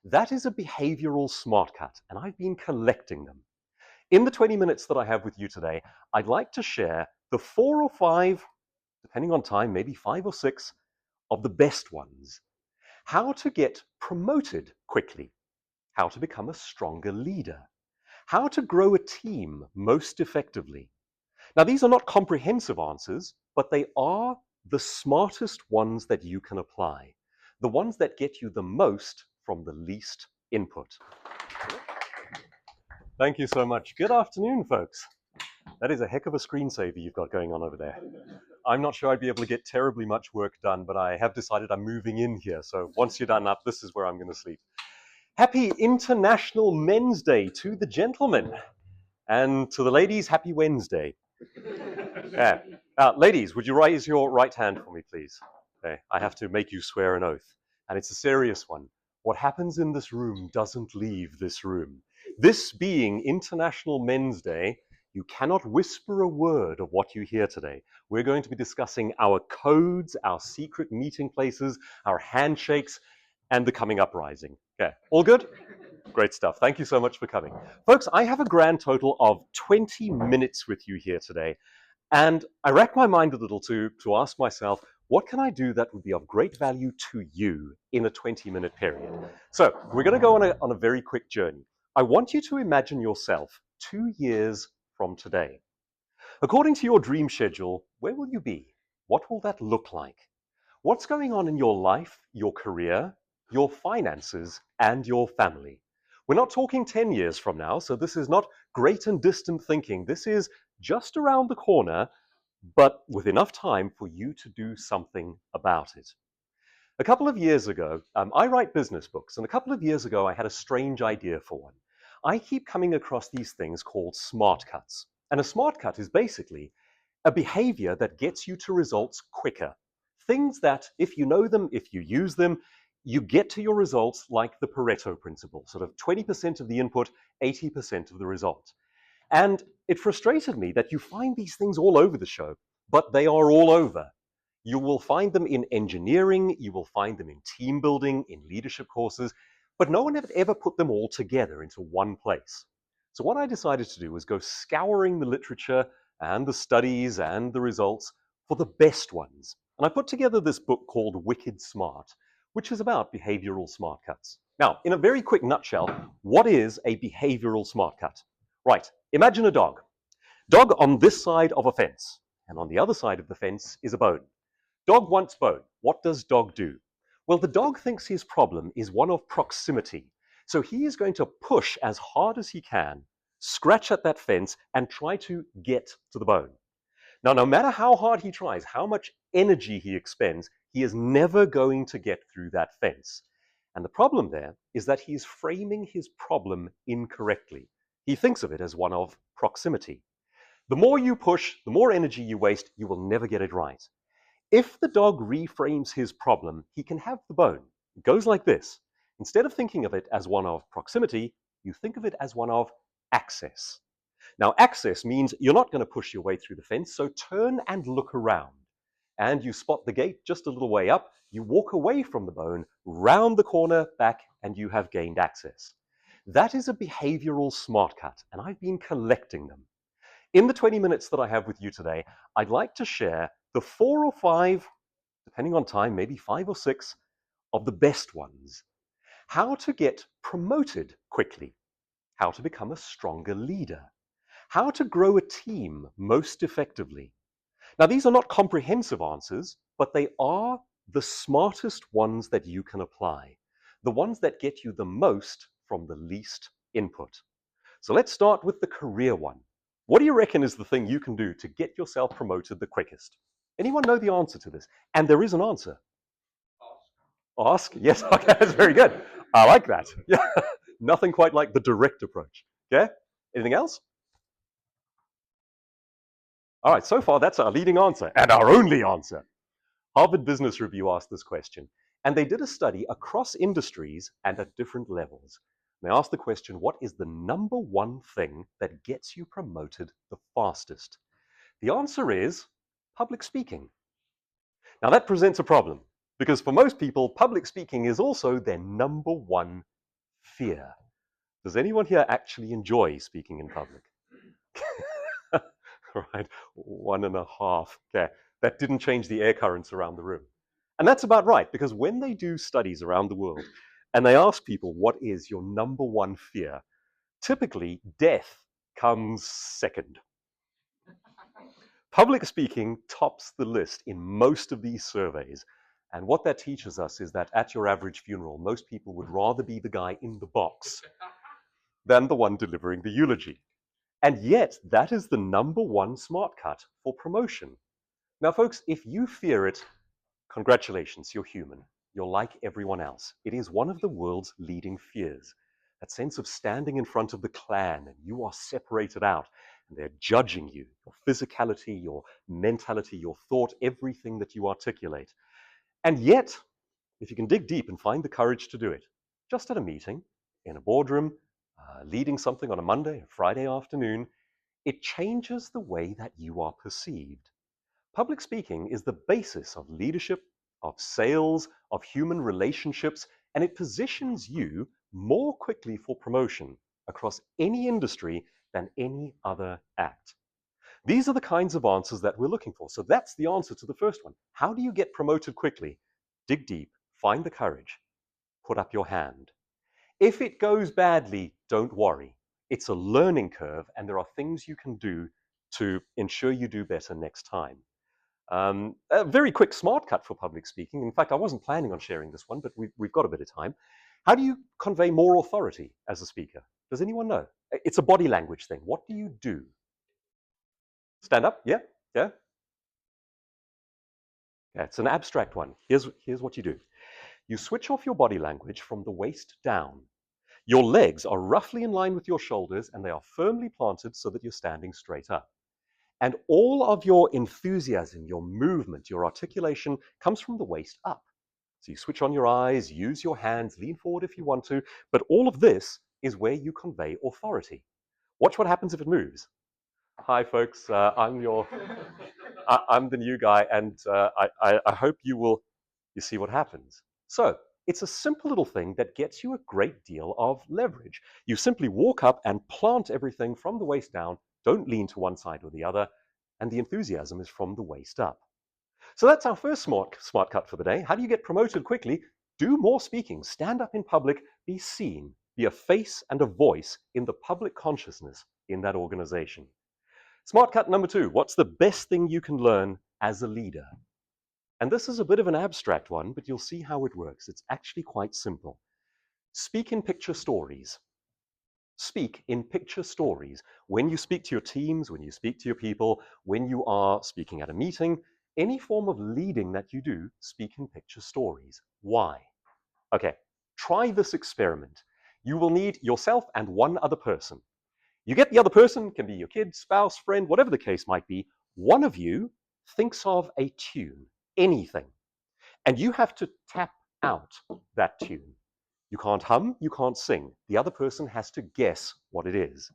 That is a behavioral smart cut, and I've been collecting them. In the 20 minutes that I have with you today, I'd like to share the 4 or 5, depending on time, maybe 5 or 6 of the best ones. How to get promoted quickly, how to become a stronger leader, how to grow a team most effectively. Now, these are not comprehensive answers, but they are the smartest ones that you can apply, the ones that get you the most from the least input. Thank you so much. Good afternoon, folks. That is a heck of a screensaver you've got going on over there. I'm not sure I'd be able to get terribly much work done, but I have decided I'm moving in here. So once you're done up, this is where I'm going to sleep. Happy International Men's Day to the gentlemen. And to the ladies, happy Wednesday. Yeah. Ladies, would you raise your right hand for me, please? Okay. I have to make you swear an oath. And it's a serious one. What happens in this room doesn't leave this room. This being International Men's Day, you cannot whisper a word of what you hear today. We're going to be discussing our codes, our secret meeting places, our handshakes, and the coming uprising. Okay, all good? Great stuff. Thank you so much for coming. Folks, I have a grand total of 20 minutes with you here today. And I racked my mind a little to ask myself, what can I do that would be of great value to you in a 20-minute period? So we're going to go on a very quick journey. I want you to imagine yourself 2 years from today. According to your dream schedule, where will you be? What will that look like? What's going on in your life, your career, your finances, and your family? We're not talking 10 years from now, so this is not great and distant thinking. This is just around the corner, but with enough time for you to do something about it. A couple of years ago, I write business books, and a couple of years ago, I had a strange idea for one. I keep coming across these things called smart cuts. And a smart cut is basically a behavior that gets you to results quicker. Things that, if you know them, if you use them, you get to your results like the Pareto principle, sort of 20% of the input, 80% of the result. And it frustrated me that you find these things all over the show, but they are all over. You will find them in engineering, you will find them in team building, in leadership courses, but no one had ever put them all together into one place. So what I decided to do was go scouring the literature and the studies and the results for the best ones. And I put together this book called Wicked Smart, which is about behavioral smart cuts. Now, in a very quick nutshell, what is a behavioral smart cut? Right, imagine a dog. Dog on this side of a fence, and on the other side of the fence is a bone. Dog wants bone. What does dog do? Well, the dog thinks his problem is one of proximity. So he is going to push as hard as he can, scratch at that fence, and try to get to the bone. Now, no matter how hard he tries, how much energy he expends, he is never going to get through that fence. And the problem there is that he is framing his problem incorrectly. He thinks of it as one of proximity. The more you push, the more energy you waste, you will never get it right. If the dog reframes his problem, he can have the bone. It goes like this. Instead of thinking of it as one of proximity, you think of it as one of access. Now, access means you're not going to push your way through the fence, so turn and look around. And you spot the gate just a little way up, you walk away from the bone, round the corner, back, and you have gained access. That is a behavioral smart cut, and I've been collecting them. In the 20 minutes that I have with you today, I'd like to share the 4 or 5, depending on time, maybe 5 or 6 of the best ones. How to get promoted quickly, how to become a stronger leader, how to grow a team most effectively. Now, these are not comprehensive answers, but they are the smartest ones that you can apply, the ones that get you the most from the least input. So let's start with the career one. What do you reckon is the thing you can do to get yourself promoted the quickest? Anyone know the answer to this? And there is an answer. Ask? Yes, okay, that's very good. I like that. Yeah, nothing quite like the direct approach. Okay, anything else? All right, so far that's our leading answer and our only answer. Harvard Business Review asked this question, and they did a study across industries and at different levels. They asked the question, what is the number one thing that gets you promoted the fastest? The answer is public speaking. Now that presents a problem, because for most people, public speaking is also their number one fear. Does anyone here actually enjoy speaking in public? Right, 1.5. Okay, that didn't change the air currents around the room. And that's about right, because when they do studies around the world and they ask people, what is your number one fear? Typically, death comes second. Public speaking tops the list in most of these surveys. And what that teaches us is that at your average funeral, most people would rather be the guy in the box than the one delivering the eulogy. And yet, that is the number one smart cut for promotion. Now, folks, if you fear it, congratulations, you're human. You're like everyone else. It is one of the world's leading fears. That sense of standing in front of the clan and you are separated out and they're judging you, your physicality, your mentality, your thought, everything that you articulate. And yet, if you can dig deep and find the courage to do it, just at a meeting, in a boardroom, leading something on a Monday or Friday afternoon, it changes the way that you are perceived. Public speaking is the basis of leadership, of sales, of human relationships, and it positions you more quickly for promotion across any industry than any other act. These are the kinds of answers that we're looking for. So that's the answer to the first one. How do you get promoted quickly? Dig deep, find the courage, put up your hand. If it goes badly, don't worry. It's a learning curve, and there are things you can do to ensure you do better next time. A very quick smart cut for public speaking. In fact, I wasn't planning on sharing this one, but we've got a bit of time. How do you convey more authority as a speaker? Does anyone know? It's a body language thing. What do you do? Stand up? Yeah? Yeah? Yeah, it's an abstract one. Here's what you do. You switch off your body language from the waist down. Your legs are roughly in line with your shoulders and they are firmly planted so that you're standing straight up. And all of your enthusiasm, your movement, your articulation comes from the waist up. So you switch on your eyes, use your hands, lean forward if you want to, but all of this is where you convey authority. Watch what happens if it moves. Hi, folks. I'm the new guy, and I hope you see what happens. So it's a simple little thing that gets you a great deal of leverage. You simply walk up and plant everything from the waist down. Don't lean to one side or the other, and the enthusiasm is from the waist up. So that's our first smart cut for the day. How do you get promoted quickly? Do more speaking. Stand up in public. Be seen. Be a face and a voice in the public consciousness in that organization. Smart cut number 2. What's the best thing you can learn as a leader? And this is a bit of an abstract one, but you'll see how it works. It's actually quite simple. Speak in picture stories. Speak in picture stories. When you speak to your teams, when you speak to your people, when you are speaking at a meeting, any form of leading that you do, speak in picture stories. Why? Okay, try this experiment. You will need yourself and one other person. You get the other person, can be your kid, spouse, friend, whatever the case might be. One of you thinks of a tune, anything, and you have to tap out that tune. You can't hum, you can't sing. The other person has to guess what it is.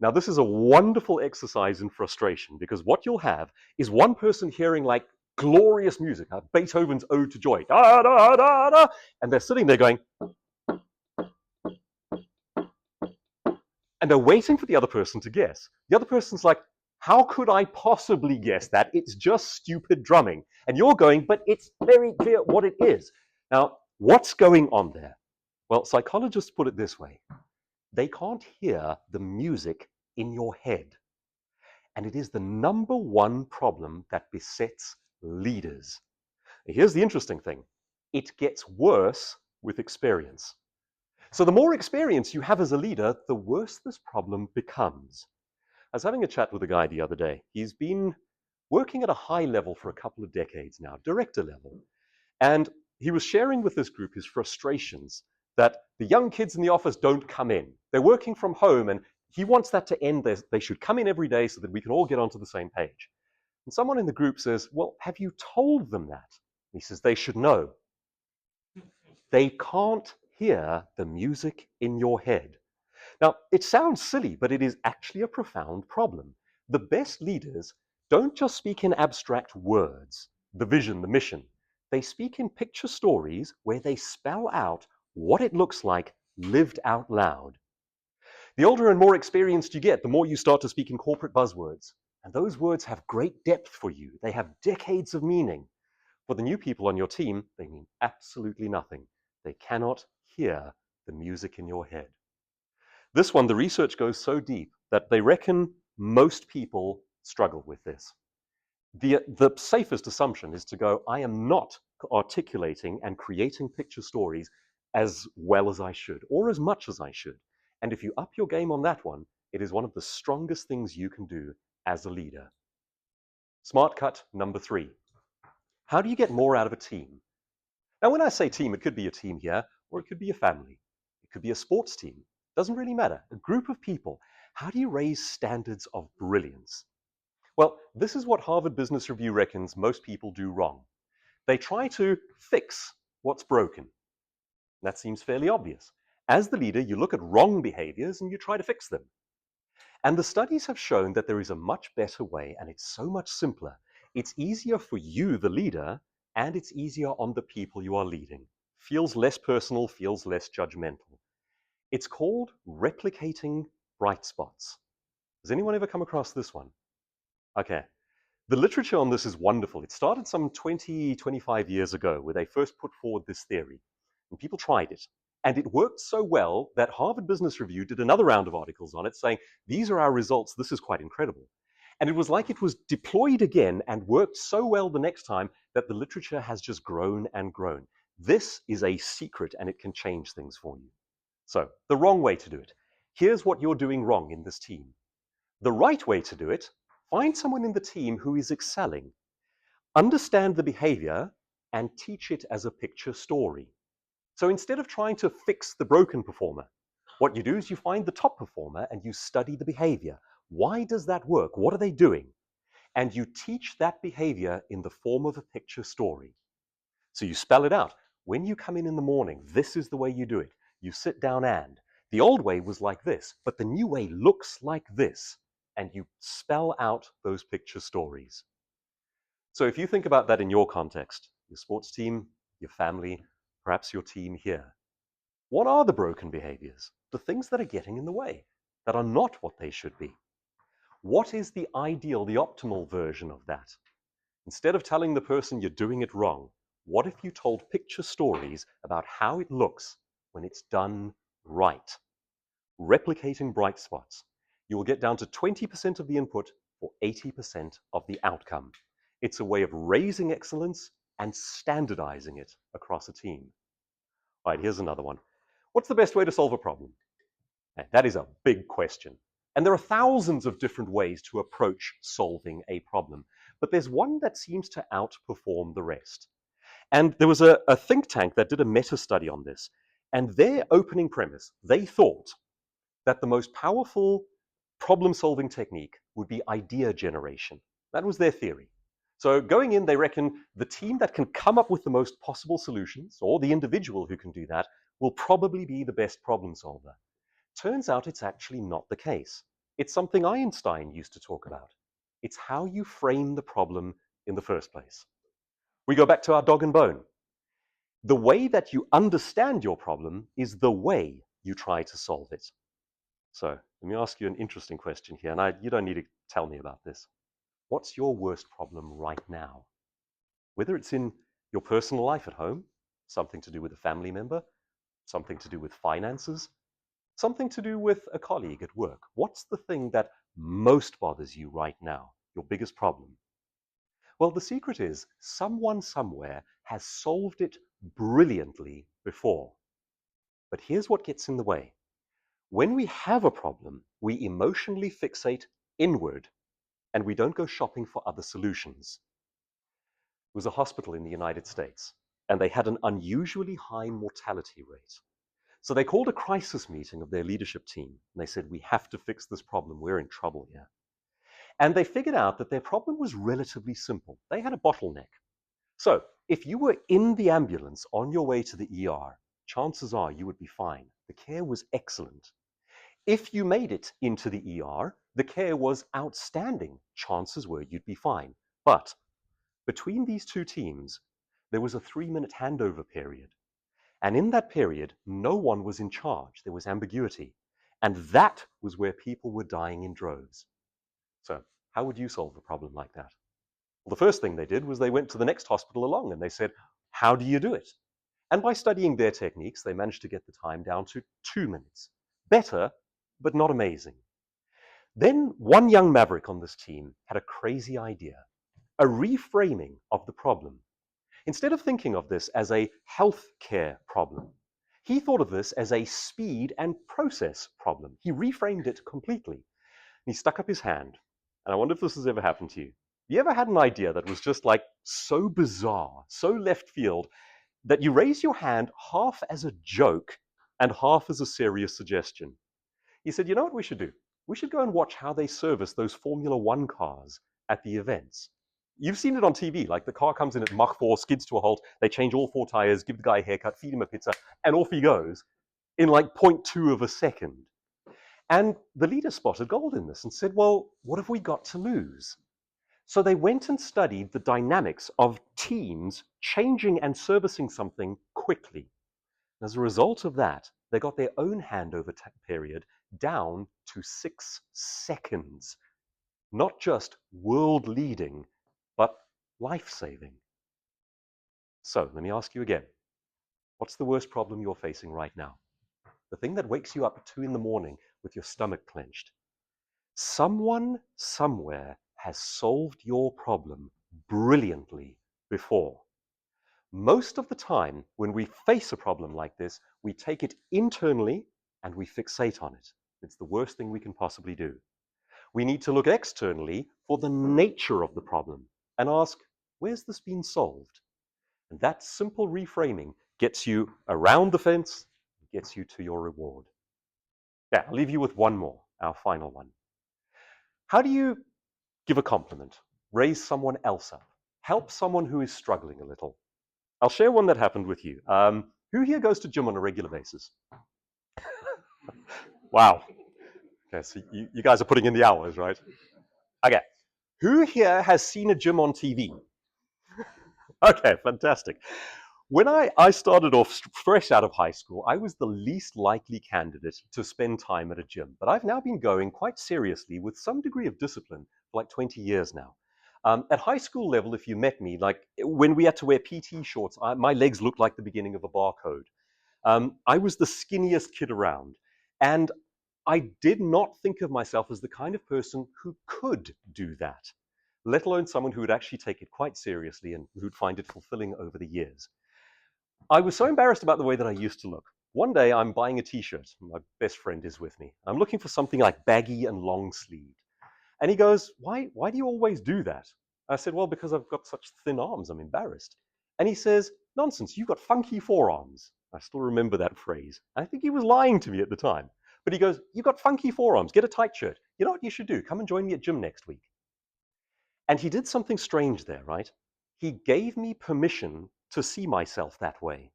Now, this is a wonderful exercise in frustration because what you'll have is one person hearing like glorious music, Beethoven's Ode to Joy, da, da, da, da, and they're sitting there going, and they're waiting for the other person to guess. The other person's like, how could I possibly guess that? It's just stupid drumming. And you're going, but it's very clear what it is. Now, what's going on there? Well, psychologists put it this way. They can't hear the music in your head. And it is the number one problem that besets leaders. Here's the interesting thing. It gets worse with experience. So the more experience you have as a leader, the worse this problem becomes. I was having a chat with a guy the other day. He's been working at a high level for a couple of decades now, director level. And he was sharing with this group his frustrations that the young kids in the office don't come in. They're working from home, and he wants that to end. They should come in every day so that we can all get onto the same page. And someone in the group says, well, have you told them that? And he says, they should know. They can't hear the music in your head. Now, it sounds silly, but it is actually a profound problem. The best leaders don't just speak in abstract words, the vision, the mission. They speak in picture stories where they spell out what it looks like lived out loud. The older and more experienced you get, the more you start to speak in corporate buzzwords. And those words have great depth for you. They have decades of meaning. For the new people on your team, they mean absolutely nothing. They cannot hear the music in your head. This one, the research goes so deep that they reckon most people struggle with this. The safest assumption is to go, I am not articulating and creating picture stories as well as I should, or as much as I should. And if you up your game on that one, it is one of the strongest things you can do as a leader. Smart cut number 3. How do you get more out of a team? Now, when I say team, it could be a team here, or it could be a family. It could be a sports team. Doesn't really matter. A group of people. How do you raise standards of brilliance? Well, this is what Harvard Business Review reckons most people do wrong. They try to fix what's broken. That seems fairly obvious. As the leader, you look at wrong behaviors and you try to fix them. And the studies have shown that there is a much better way, and it's so much simpler. It's easier for you, the leader, and it's easier on the people you are leading. Feels less personal, feels less judgmental. It's called replicating bright spots. Has anyone ever come across this one? Okay. The literature on this is wonderful. It started some 20, 25 years ago where they first put forward this theory. And people tried it. And it worked so well that Harvard Business Review did another round of articles on it saying, these are our results, this is quite incredible. And it was like it was deployed again and worked so well the next time that the literature has just grown and grown. This is a secret and it can change things for you. So, the wrong way to do it. Here's what you're doing wrong in this team. The right way to do it, find someone in the team who is excelling. Understand the behavior and teach it as a picture story. So instead of trying to fix the broken performer, what you do is you find the top performer and you study the behavior. Why does that work? What are they doing? And you teach that behavior in the form of a picture story. So you spell it out. When you come in the morning, this is the way you do it. You sit down and. The old way was like this, but the new way looks like this. And you spell out those picture stories. So if you think about that in your context, your sports team, your family, perhaps your team here, what are the broken behaviors? The things that are getting in the way, that are not what they should be. What is the ideal, the optimal version of that? Instead of telling the person you're doing it wrong, what if you told picture stories about how it looks when it's done right? Replicating bright spots. You will get down to 20% of the input for 80% of the outcome. It's a way of raising excellence and standardizing it across a team. All right, here's another one. What's the best way to solve a problem? That is a big question. And there are thousands of different ways to approach solving a problem. But there's one that seems to outperform the rest. And there was a think tank that did a meta-study on this. And their opening premise, they thought that the most powerful problem-solving technique would be idea generation. That was their theory. So going in, they reckon the team that can come up with the most possible solutions, or the individual who can do that, will probably be the best problem solver. Turns out it's actually not the case. It's something Einstein used to talk about. It's how you frame the problem in the first place. We go back to our dog and bone. The way that you understand your problem is the way you try to solve it. So let me ask you an interesting question here, and you don't need to tell me about this. What's your worst problem right now? Whether it's in your personal life at home, something to do with a family member, something to do with finances, something to do with a colleague at work. What's the thing that most bothers you right now, your biggest problem? Well, the secret is someone somewhere has solved it brilliantly before. But here's what gets in the way. When we have a problem, we emotionally fixate inward and we don't go shopping for other solutions. It was a hospital in the United States, and they had an unusually high mortality rate. So they called a crisis meeting of their leadership team, and they said, we have to fix this problem. We're in trouble here. And they figured out that their problem was relatively simple. They had a bottleneck. So if you were in the ambulance on your way to the ER, chances are you would be fine. The care was excellent. If you made it into the ER, the care was outstanding. Chances were you'd be fine. But between these two teams, there was a 3-minute handover period. And in that period, no one was in charge. There was ambiguity. And that was where people were dying in droves. So how would you solve a problem like that? Well, the first thing they did was they went to the next hospital along and they said, how do you do it? And by studying their techniques, they managed to get the time down to 2 minutes. Better, but not amazing. Then one young maverick on this team had a crazy idea, a reframing of the problem. Instead of thinking of this as a health care problem, he thought of this as a speed and process problem. He reframed it completely. He stuck up his hand. And I wonder if this has ever happened to you. You ever had an idea that was just like so bizarre, so left field, that you raise your hand half as a joke and half as a serious suggestion? He said, you know what we should do? We should go and watch how they service those Formula One cars at the events. You've seen it on TV, like the car comes in at Mach 4, skids to a halt, they change all 4 tires, give the guy a haircut, feed him a pizza, and off he goes in like 0.2 of a second. And the leader spotted gold in this and said, well, what have we got to lose? So they went and studied the dynamics of teams changing and servicing something quickly. As a result of that, they got their own handover period down to 6 seconds. Not just world-leading, but life-saving. So let me ask you again, what's the worst problem you're facing right now? The thing that wakes you up at 2 in the morning with your stomach clenched. Someone somewhere has solved your problem brilliantly before. Most of the time, when we face a problem like this, we take it internally and we fixate on it. It's the worst thing we can possibly do. We need to look externally for the nature of the problem and ask, where's this been solved? And that simple reframing gets you around the fence, gets you to your reward. Yeah, I'll leave you with one more, our final one. How do you give a compliment, raise someone else up, help someone who is struggling a little? I'll share one that happened with you. Who here goes to gym on a regular basis? Wow. Okay, so you guys are putting in the hours, right? Okay. Who here has seen a gym on TV? Okay, fantastic. When I started off fresh out of high school, I was the least likely candidate to spend time at a gym. But I've now been going quite seriously with some degree of discipline for like 20 years now. At high school level, if you met me, like when we had to wear PT shorts, my legs looked like the beginning of a barcode. I was the skinniest kid around. And I did not think of myself as the kind of person who could do that, let alone someone who would actually take it quite seriously and who'd find it fulfilling over the years. I was so embarrassed about the way that I used to look. One day I'm buying a t-shirt. My best friend is with me. I'm looking for something like baggy and long sleeved. And he goes, why do you always do that? I said, well, because I've got such thin arms, I'm embarrassed. And he says, nonsense, you've got funky forearms. I still remember that phrase. I think he was lying to me at the time. But he goes, you've got funky forearms, get a tight shirt. You know what you should do? Come and join me at gym next week. And he did something strange there, right? He gave me permission to see myself that way.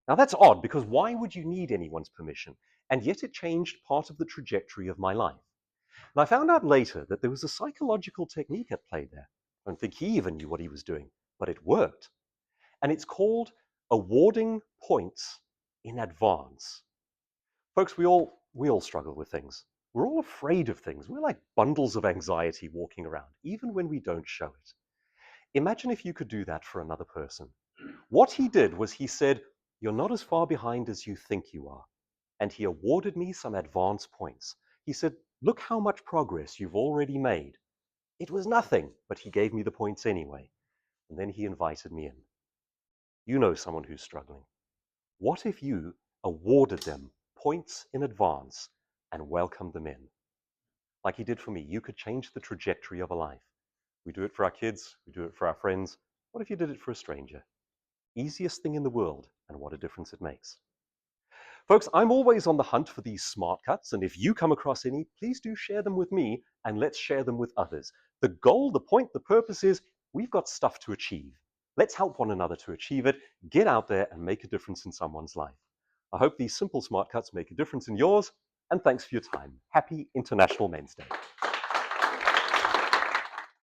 Now that's odd, because why would you need anyone's permission? And yet it changed part of the trajectory of my life. And I found out later that there was a psychological technique at play there. I don't think he even knew what he was doing, but it worked. And it's called awarding points in advance. Folks, we all struggle with things. We're all afraid of things. We're like bundles of anxiety walking around, even when we don't show it. Imagine if you could do that for another person. What he did was he said, you're not as far behind as you think you are. And he awarded me some advance points. He said, look how much progress you've already made. It was nothing, but he gave me the points anyway. And then he invited me in. You know someone who's struggling. What if you awarded them points in advance and welcomed them in? Like he did for me, you could change the trajectory of a life. We do it for our kids, we do it for our friends. What if you did it for a stranger? Easiest thing in the world, and what a difference it makes. Folks, I'm always on the hunt for these smart cuts, and if you come across any, please do share them with me, and let's share them with others. The goal, the point, the purpose is we've got stuff to achieve. Let's help one another to achieve it. Get out there and make a difference in someone's life. I hope these simple smart cuts make a difference in yours, and thanks for your time. Happy International Men's Day.